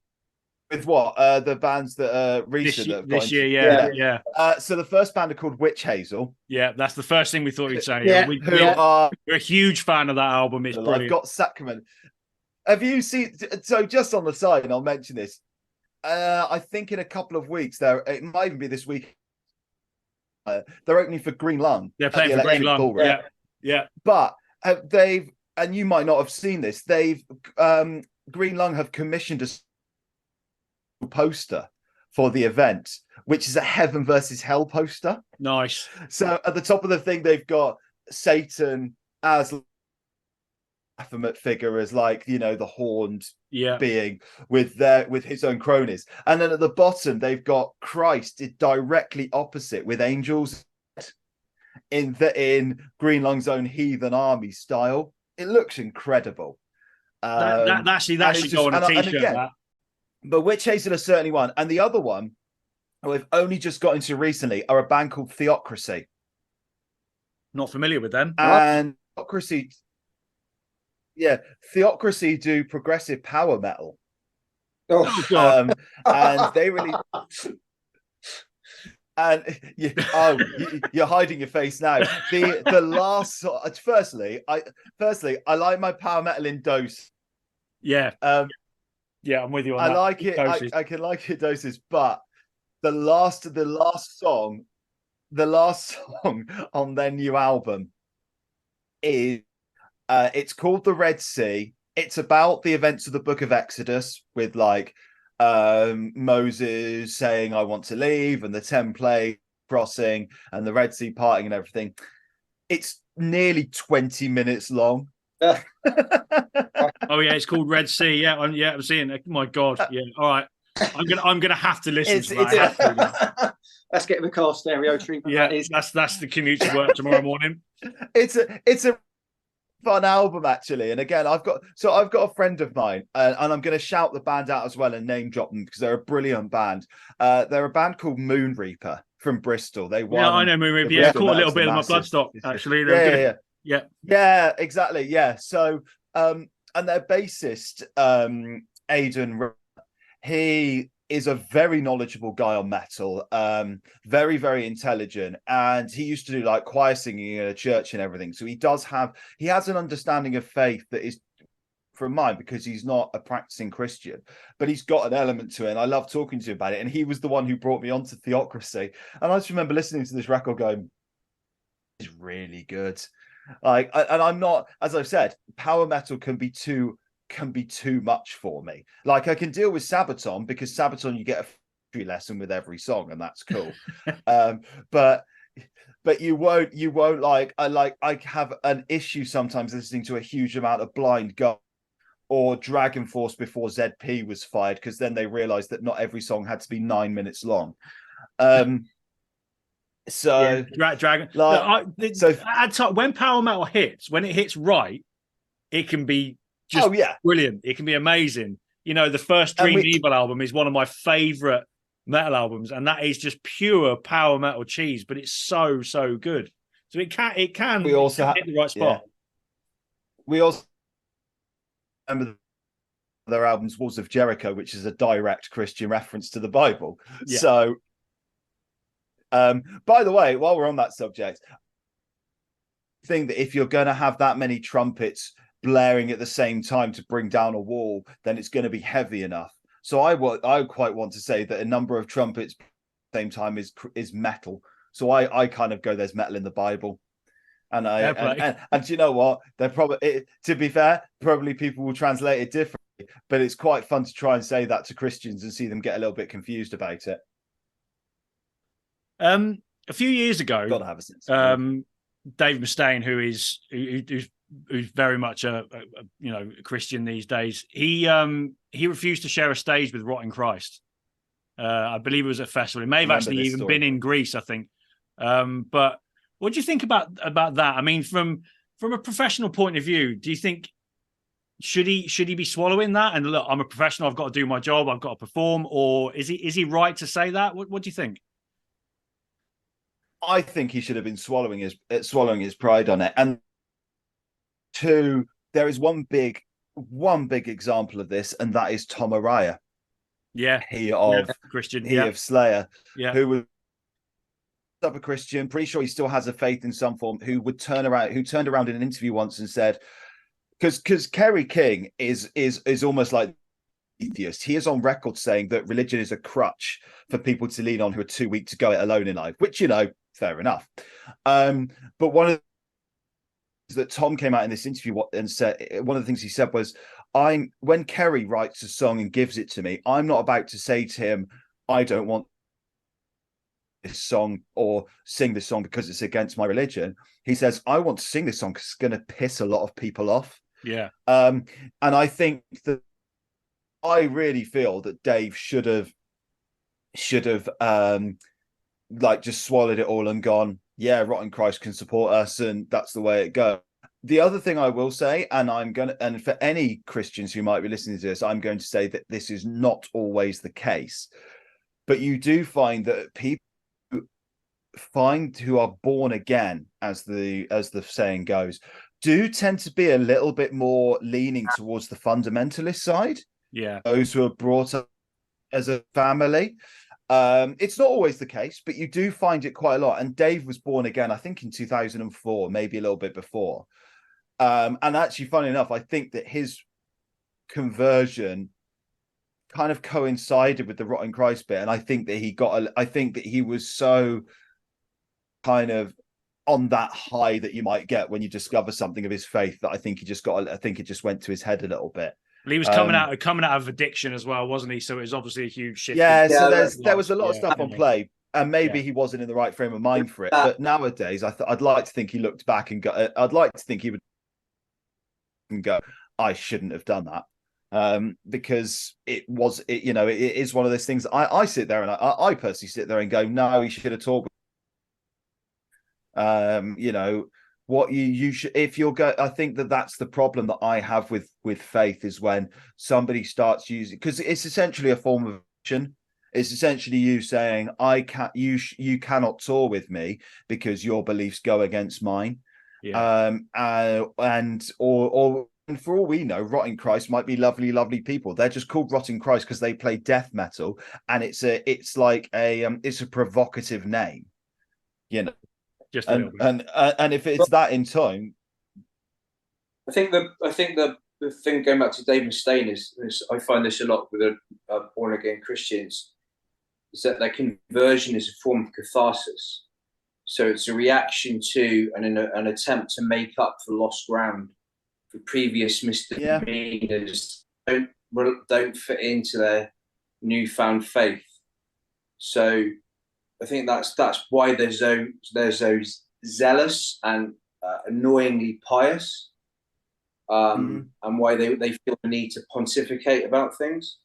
With what? The bands that are recent this year, yeah. So the first band are called Witch Hazel. Yeah, that's the first thing we thought you'd say. Yeah, we're a huge fan of that album. It's brilliant. I've got Sacrament. Have you seen? So just on the side, and I'll mention this. I think in a couple of weeks, it might even be this week. They're opening for Green Lung. They're playing for Green Lung. Yeah. But they've, and you might not have seen this. They've Green Lung have commissioned a poster for the event, which is a Heaven versus Hell poster. Nice. So at the top of the thing, they've got Satan as Baphomet figure, as the horned being with his own cronies, and then at the bottom they've got Christ directly opposite with angels in Green Lung's own heathen army style. It looks incredible. That should go on a t-shirt. But Witch Hazel is certainly one. And the other one, who I've only just got into recently, are a band called Theocracy. Not familiar with them. And Theocracy, Theocracy do progressive power metal. Oh God. And they really and you're hiding your face now. The last firstly, I like my power metal in dose. Yeah. Yeah, I'm with you on I that. like it. I can like it doses, but the last song on their new album is it's called The Red Sea. It's about the events of the Book of Exodus, with like Moses saying I want to leave, and the 10 plagues crossing, and the Red Sea parting and everything. It's nearly 20 minutes long. Oh yeah, it's called Red Sea. Yeah, I'm seeing it. My God. Yeah. All right. I'm gonna have to listen to that. Let's get him a car stereo treatment. Yeah, that's the commute to work tomorrow morning. It's a fun album, actually. And again, I've got a friend of mine, and I'm going to shout the band out as well and name drop them because they're a brilliant band. They're a band called Moon Reaper from Bristol. They won. Yeah, I know Moon Reaper. Yeah, caught a little bit of my bloodstock actually. Yeah, exactly. Yeah. So, and their bassist, Aidan, he is a very knowledgeable guy on metal, very, very intelligent, and he used to do like choir singing in a church and everything. So he has an understanding of faith that is from mine, because he's not a practicing Christian, but he's got an element to it. And I love talking to him about it. And he was the one who brought me onto Theocracy. And I just remember listening to this record going, it's really good. Like, and I'm not, as I've said, power metal can be too much for me. Like, I can deal with Sabaton, because Sabaton you get a free lesson with every song, and that's cool. But you won't like I have an issue sometimes listening to a huge amount of Blind Guardian or Dragon Force before ZP was fired, because then they realized that not every song had to be 9 minutes long. So yeah, Dragon. Like, When power metal hits, when it hits right, it can be just brilliant. It can be amazing. You know, the first Dream Evil album is one of my favorite metal albums, and that is just pure power metal cheese, but it's so good. So it can we also hit the right spot. Yeah. We also remember their albums Walls of Jericho, which is a direct Christian reference to the Bible. Yeah. So by the way, while we're on that subject, I think that if you're going to have that many trumpets blaring at the same time to bring down a wall, then it's going to be heavy enough. So I quite want to say that a number of trumpets at the same time is metal. So I kind of go, there's metal in the Bible. And and you know what? They're probably, to be fair, probably people will translate it differently, but it's quite fun to try and say that to Christians and see them get a little bit confused about it. A few years ago, gotta have a sense. Dave Mustaine, who's very much a Christian these days, he refused to share a stage with Rotting Christ. I believe it was at a festival. It may have actually even been in Greece, I think. But what do you think about that? I mean, from a professional point of view, do you think should he be swallowing that? And look, I'm a professional. I've got to do my job. I've got to perform. Or is he right to say that? What do you think? I think he should have been swallowing his pride on it. And two, there is one big example of this, and that is Tom Araya. Yeah, Christian, of Slayer, who was a Christian, pretty sure he still has a faith in some form, who turned around in an interview once and said, because Kerry King is almost like atheist. He is on record saying that religion is a crutch for people to lean on who are too weak to go it alone in life, which, fair enough. But one of the things that Tom came out in this interview and said, one of the things he said was, when Kerry writes a song and gives it to me, I'm not about to say to him, I don't want this song or sing this song because it's against my religion. He says, I want to sing this song because it's going to piss a lot of people off. Yeah. And I think that I really feel that Dave should have like just swallowed it all and gone, yeah, Rotten Christ can support us, and that's the way it goes. The other thing I will say, and for any Christians who might be listening to this, I'm going to say that this is not always the case, but you do find that people who are born again, as the saying goes, do tend to be a little bit more leaning towards the fundamentalist side. Yeah, those who are brought up as a family. It's not always the case, but you do find it quite a lot. And Dave was born again, I think, in 2004, maybe a little bit before. And actually, funny enough, I think that his conversion kind of coincided with the rotting Christ bit, and I think that he was so kind of on that high that you might get when you discover something of his faith, that I think it just went to his head a little bit. Well, he was coming out of addiction as well, wasn't he? So it was obviously a huge shift. Yeah, so there was a lot of stuff on play, and maybe he wasn't in the right frame of mind for it. But nowadays, I'd like to think he looked back and go. I'd like to think he would go, I shouldn't have done that, because it is one of those things. I sit there and I personally sit there and go, no, he should have talked. What you should, if you're go, I think that's the problem that I have with faith, is when somebody starts using, because it's essentially a form of action. It's essentially you saying, you cannot tour with me because your beliefs go against mine. Yeah. And for all we know, Rotting Christ might be lovely people. They're just called Rotting Christ because they play death metal, and it's a provocative name, you know. Just a little bit. And if it's that in time, I think the thing, going back to Dave Mustaine, is I find this a lot with born again Christians, is that their conversion is a form of catharsis. So it's a reaction to and an attempt to make up for lost ground, for previous misdemeanors don't fit into their newfound faith. So I think that's why there's those zealous and annoyingly pious, and why they feel the need to pontificate about things.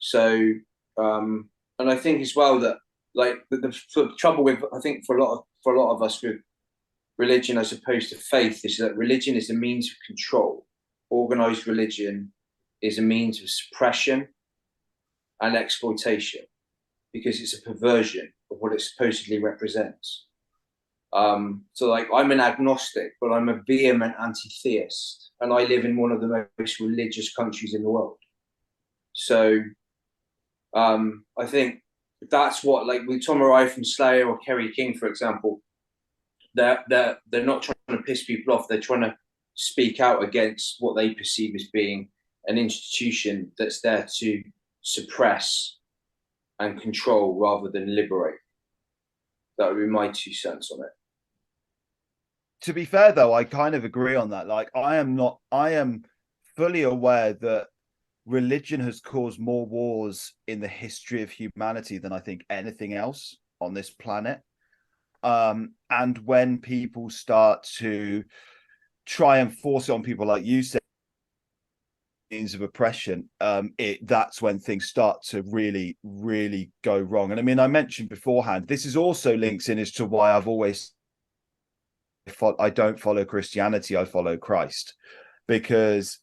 So, and I think as well that, like, the trouble with, I think for a lot of us with religion as opposed to faith, is that religion is a means of control. Organized religion is a means of suppression and exploitation, because it's a perversion of what it supposedly represents. So, like, I'm an agnostic, but I'm a vehement anti-theist, and I live in one of the most religious countries in the world. So I think that's what, like, with Tom Araya from Slayer or Kerry King, for example, they're not trying to piss people off. They're trying to speak out against what they perceive as being an institution that's there to suppress and control rather than liberate. That would be my 2 cents on it. To be fair, though, I kind of agree on that. Like, I am fully aware that religion has caused more wars in the history of humanity than I think anything else on this planet. And when people start to try and force it on people, like you said, means of oppression, that's when things start to really, really go wrong. And I mean, I mentioned beforehand, this is also links in as to why I don't follow Christianity, I follow Christ, because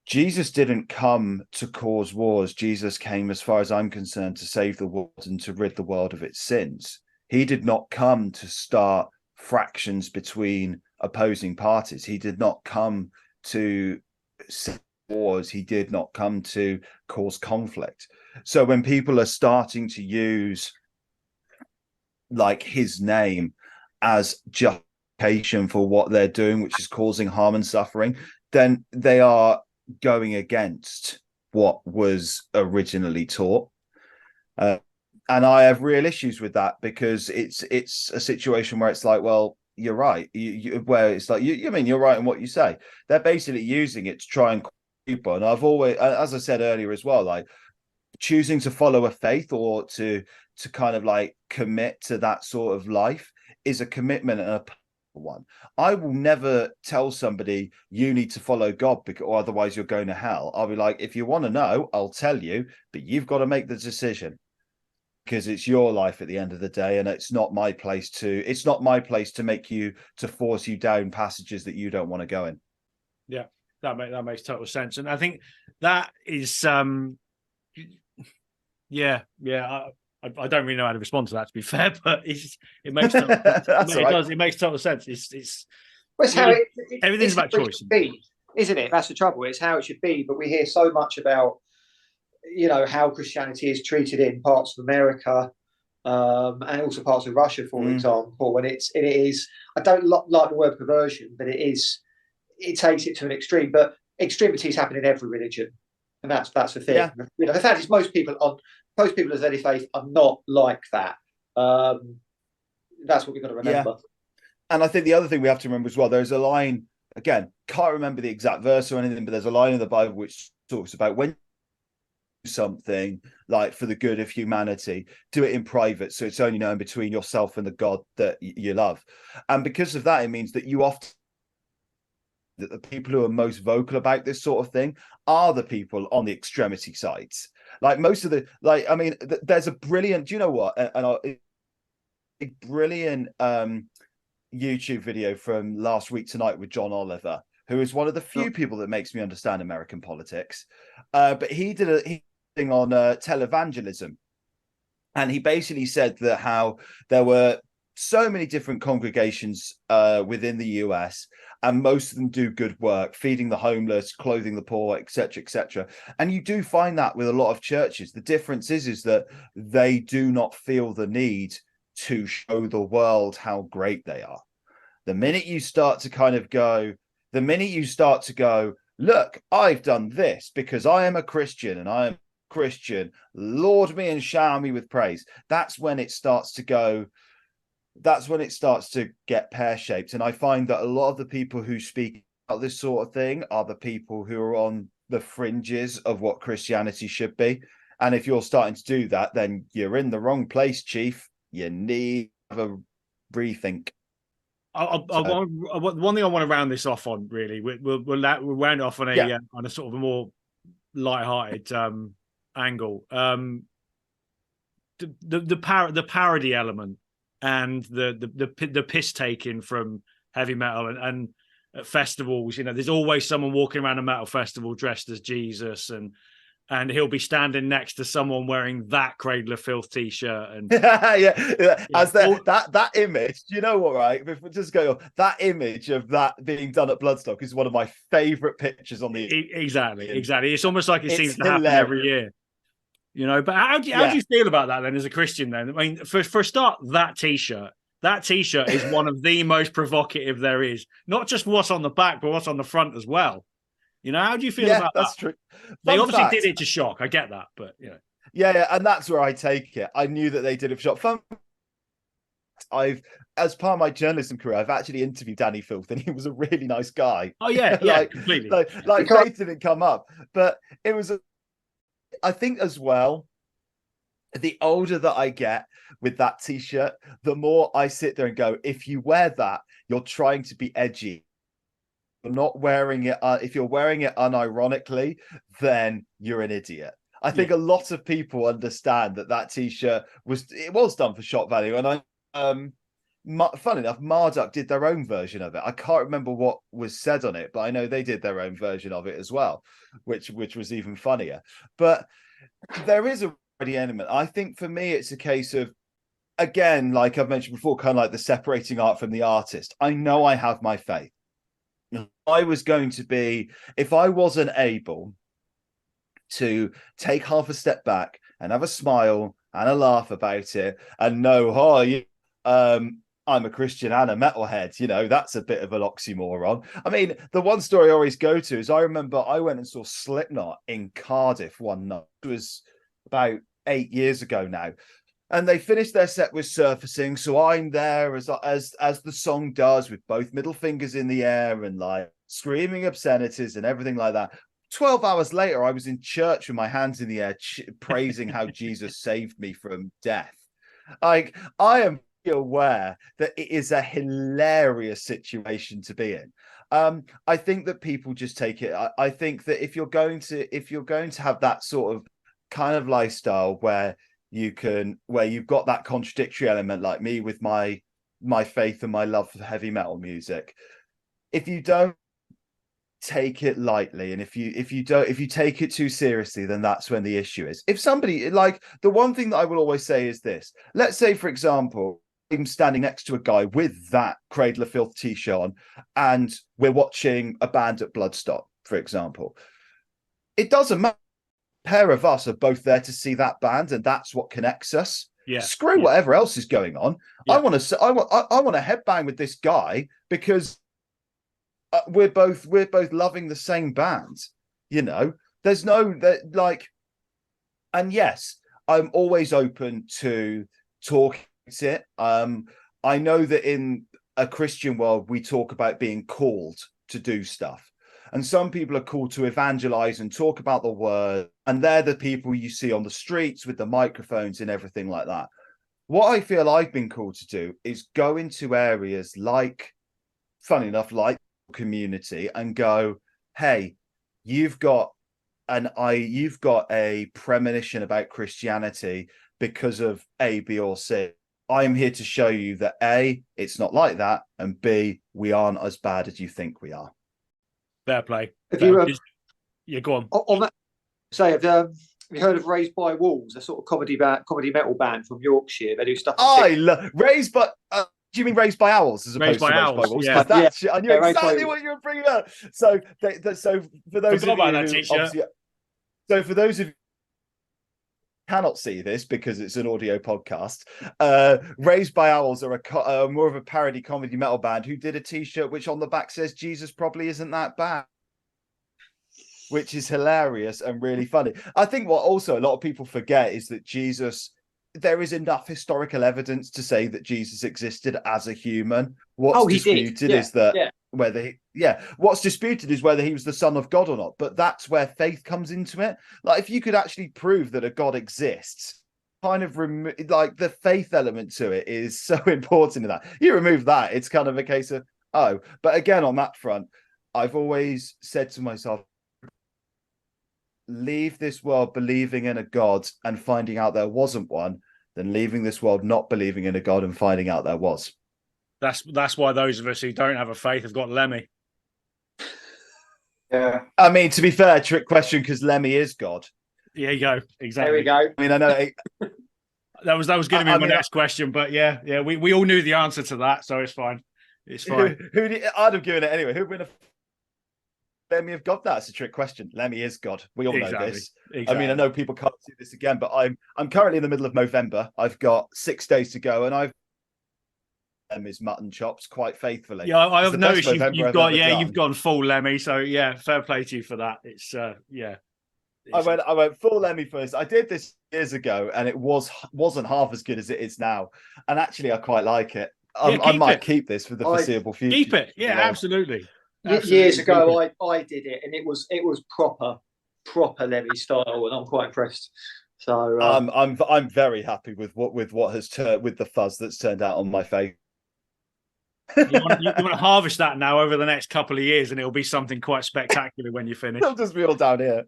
Jesus didn't come to cause wars. Jesus came, as far as I'm concerned, to save the world and to rid the world of its sins. He did not come to start fractions between opposing parties. He did not come to wars. He did not come to cause conflict. So when people are starting to use, like, his name as justification for what they're doing, which is causing harm and suffering, then they are going against what was originally taught. And I have real issues with that, because it's a situation where it's like, well, you're right. Where it's like, you mean you're right in what you say. They're basically using it to try and people. And I've always, as I said earlier as well, like, choosing to follow a faith or to kind of like commit to that sort of life is a commitment and a one. I will never tell somebody you need to follow God or otherwise you're going to hell. I'll be like, if you want to know, I'll tell you, but you've got to make the decision. because it's your life at the end of the day, and it's not my place to make you, to force you down passages that you don't want to go in. Yeah, that makes total sense. And I think that is I don't really know how to respond to that, to be fair, but it makes total sense. It makes total sense. It's how everything's about choice, isn't it? That's the trouble. It's how it should be. But we hear so much about, how Christianity is treated in parts of America, and also parts of Russia, for example. And it is. I don't like the word perversion, but it takes it to an extreme. But extremities happen in every religion, and that's the thing. Yeah. The fact is, most people of any faith are not like that. That's what we've got to remember. Yeah. And I think the other thing we have to remember as well, there's a line, again, can't remember the exact verse or anything, but there's a line in the Bible which talks about when you do something like for the good of humanity, do it in private, so it's only known between yourself and the God that you love. And because of that, it means that that the people who are most vocal about this sort of thing are the people on the extremity sides. Like most of there's a brilliant, do you know what? A brilliant YouTube video from last week tonight with John Oliver, who is one of the few people that makes me understand American politics. But he did a thing on televangelism, and he basically said that how there were so many different congregations within the US, and most of them do good work, feeding the homeless, clothing the poor, etc., etc. And you do find that with a lot of churches. The difference is that they do not feel the need to show the world how great they are. The minute you start to go, look, I've done this because I am a Christian and I am a Christian, laud me and shower me with praise. That's when it starts to get pear-shaped. And I find that a lot of the people who speak about this sort of thing are the people who are on the fringes of what Christianity should be. And if you're starting to do that, then you're in the wrong place, Chief. You need to have a rethink. One thing I want to round this off on, really, we'll round it off on a sort of a more light-hearted angle. The parody element and the piss taking from heavy metal and at festivals. There's always someone walking around a metal festival dressed as Jesus, and he'll be standing next to someone wearing that Cradle of Filth t-shirt. And as that image, you know what, right? If we just go, that image of that being done at Bloodstock is one of my favorite pictures on the exactly. It's almost like it seems to happen every year. But how do you feel about that then as a Christian then? I mean, for a start, that t-shirt is one of the most provocative there is. Not just what's on the back, but what's on the front as well. How do you feel about that? That's true. They obviously did it to shock. I get that, but Yeah, and that's where I take it. I knew that they did it for shock. As part of my journalism career, I've actually interviewed Danny Filth, and he was a really nice guy. Oh yeah, completely. Like faith didn't come up, but it was. I think as well, the older that I get with that t-shirt, the more I sit there and go, if you wear that, you're trying to be edgy. You're not wearing it. If you're wearing it unironically, then you're an idiot. I think a lot of people understand that t-shirt was done for shock value. And fun enough, Marduk did their own version of it. I can't remember what was said on it, but I know they did their own version of it as well, which was even funnier. But there is a element. I think for me, it's a case of, again, like I've mentioned before, kind of like the separating art from the artist. I know I have my faith. If I wasn't able to take half a step back and have a smile and a laugh about it and know, I'm a Christian and a metalhead, that's a bit of an oxymoron. I mean, the one story I always go to is I remember I went and saw Slipknot in Cardiff one night. It was about 8 years ago now. And they finished their set with Surfacing, so I'm there as the song does, with both middle fingers in the air and like screaming obscenities and everything like that. 12 hours later, I was in church with my hands in the air, praising how Jesus saved me from death. Like, I am aware that it is a hilarious situation to be in. I think that people just take it. I think that if you're going to have that sort of kind of lifestyle where You can, where you've got that contradictory element, like me with my faith and my love for heavy metal music. If you don't take it lightly, and if you take it too seriously, then that's when the issue is. If somebody, like, the one thing that I will always say is this: let's say, for example, I'm standing next to a guy with that Cradle of Filth t-shirt on, and we're watching a band at Bloodstock, for example. It doesn't matter. A pair of us are both there to see that band, and that's what connects us. Yeah. Screw whatever else is going on. Yeah. I want to headbang with this guy because we're both loving the same band. You know, there's no like, and yes, I'm always open to talking it. I know that in a Christian world, we talk about being called to do stuff. And some people are called to evangelize and talk about the word. And they're the people you see on the streets with the microphones and everything like that. What I feel I've been called to do is go into areas like, funny enough, like community, and go, hey, you've got a premonition about Christianity because of A, B, or C. I'm here to show you that A, it's not like that, and B, we aren't as bad as you think we are. Fair play. Have you, yeah, go on. On that, say, have you heard of Raised by Wolves, a sort of comedy metal band from Yorkshire? They do stuff. I love Raised by. Do you mean Raised by Owls as opposed to Raised by Wolves? Yeah. I knew exactly what you were bringing up. So for those of you, so for those of you who cannot see this because it's an audio podcast, Raised by Owls are more of a parody comedy metal band who did a t-shirt which on the back says Jesus probably isn't that bad, which is hilarious and really funny. I think what also a lot of people forget is that Jesus, there is enough historical evidence to say that Jesus existed as a human. What's disputed is that what's disputed is whether he was the son of God or not. But that's where faith comes into it. Like, if you could actually prove that a God exists, kind of like the faith element to it is so important in that. You remove that, it's kind of a case of, oh. But again, on that front, I've always said to myself, leave this world believing in a God and finding out there wasn't one, than leaving this world not believing in a God and finding out there was. That's why those of us who don't have a faith have got Lemmy. Yeah, I mean, to be fair, trick question, because Lemmy is God. There you go. Exactly. There we go. I mean, I know that was going to be my next question, but yeah, we all knew the answer to that, so it's fine. It's fine. I'd have given it anyway. Who'd win a Lemmy of God? That's a trick question. Lemmy is God. We all know this. Exactly. I mean, I know people can't see this again, but I'm currently in the middle of November. I've got 6 days to go, and I've Lemmy's mutton chops quite faithfully. Yeah, I've noticed you've gone full Lemmy. So yeah, fair play to you for that. It's yeah. I went full Lemmy first. I did this years ago, and it wasn't half as good as it is now. And actually, I quite like it. I might keep this for the foreseeable future. Keep it, yeah, absolutely. Years ago, I did it, and it was proper Lemmy style, and I'm quite impressed. So I'm very happy with what has turned, with the fuzz that's turned out on my face. You want to harvest that now over the next couple of years, and it'll be something quite spectacular when you finish. It'll just be all down here.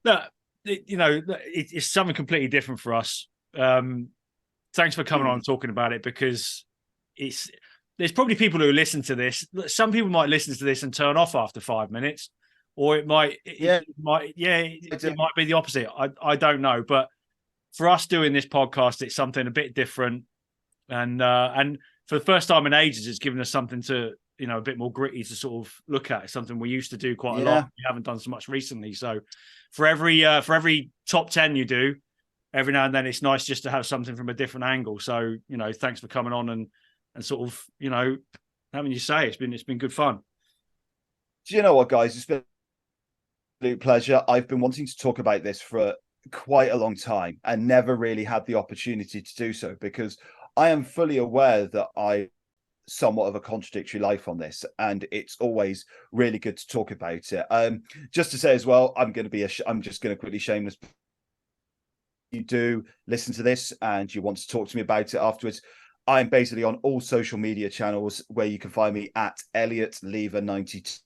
Look, it's something completely different for us. Thanks for coming on and talking about it, because there's probably people who listen to this. Some people might listen to this and turn off after 5 minutes, or it might be the opposite. I don't know, but for us doing this podcast, it's something a bit different, and for the first time in ages, it's given us something to, a bit more gritty to sort of look at. It's something we used to do quite a lot. We haven't done so much recently. So for every top 10 you do, every now and then, it's nice just to have something from a different angle. So, thanks for coming on and sort of, having you say it's been good fun. Do you know what, guys? It's been an absolute pleasure. I've been wanting to talk about this for quite a long time and never really had the opportunity to do so, because I am fully aware that I somewhat of a contradictory life on this, and it's always really good to talk about it. Just to say as well, I'm just going to quickly shameless. You do listen to this and you want to talk to me about it afterwards, I'm basically on all social media channels where you can find me at Elliot Leaver 92.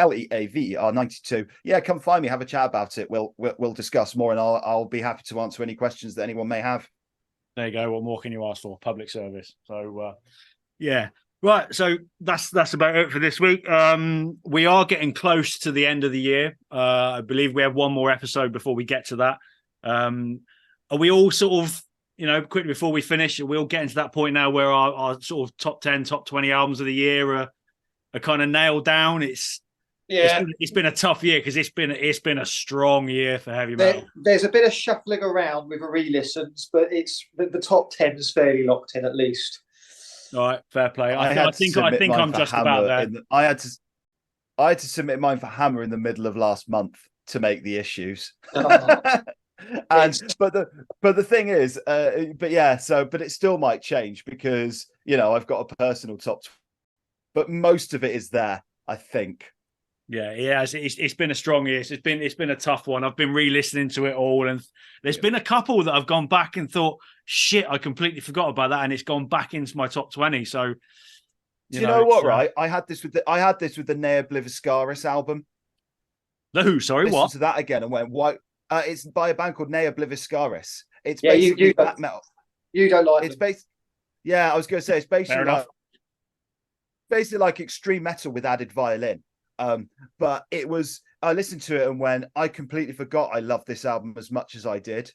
Leaver92. Yeah, come find me, have a chat about it. We'll discuss more, and I'll be happy to answer any questions that anyone may have. There you go. What more can you ask for? Public service. So yeah. Right, so that's about it for this week. We are getting close to the end of the year. I believe we have one more episode before we get to that. Are we all sort of, quickly before we finish, are we all getting to that point now where our sort of top 10, top 20 albums of the year are kind of nailed down? It's been a tough year because it's been a strong year for heavy metal. There's a bit of shuffling around with re-listens, but it's the top 10 is fairly locked in at least. All right, fair play. I think I'm just about there. I had to submit mine for Hammer in the middle of last month to make the issues. But the thing is, but it still might change because I've got a personal top, but most of it is there, I think. Yeah, it's been a strong year. It's been a tough one. I've been re-listening to it all, and there's been a couple that I've gone back and thought, shit, I completely forgot about that, and it's gone back into my top 20. So, you know what? Right, I had this with the Nea Bliviscaris album. The who? Sorry, Listened what? To that again and went, why? It's by a band called Nea Bliviscaris. It's basically you black metal. You don't like it's based. Yeah, I was going to say it's basically like extreme metal with added violin. But I listened to it and when I completely forgot I loved this album as much as I did.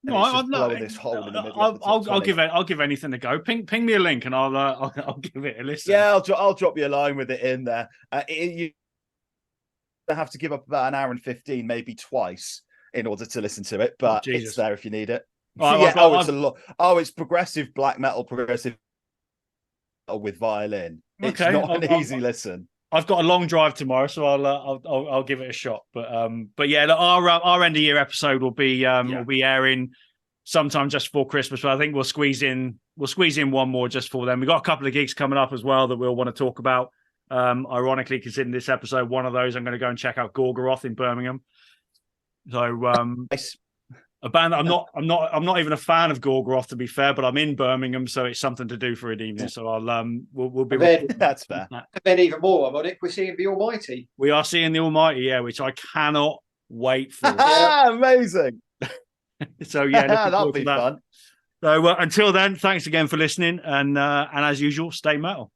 No, I'm not blowing this hole in the middle. I'll give anything a go. Ping me a link and I'll give it a listen. Yeah, I'll drop you a line with it in there. You have to give up about an hour and 15, maybe twice, in order to listen to it. But it's there if you need it. It's a lot. It's progressive black metal, progressive with violin. It's not an easy listen. I've got a long drive tomorrow, so I'll give it a shot. But yeah, our end of year episode will be airing sometime just before Christmas. But I think we'll squeeze in one more just for them. We've got a couple of gigs coming up as well that we'll want to talk about. Ironically, considering this episode, one of those I'm going to go and check out Gorgoroth in Birmingham. So nice. A band that I'm not even a fan of Gorgoroth, to be fair, but I'm in Birmingham, so it's something to do for an evening. So we'll be. That's fair. And then even more ironic, we're seeing the Almighty. We are seeing the Almighty, yeah, which I cannot wait for. Amazing. So yeah, that'll be fun. So until then, thanks again for listening, and as usual, stay metal.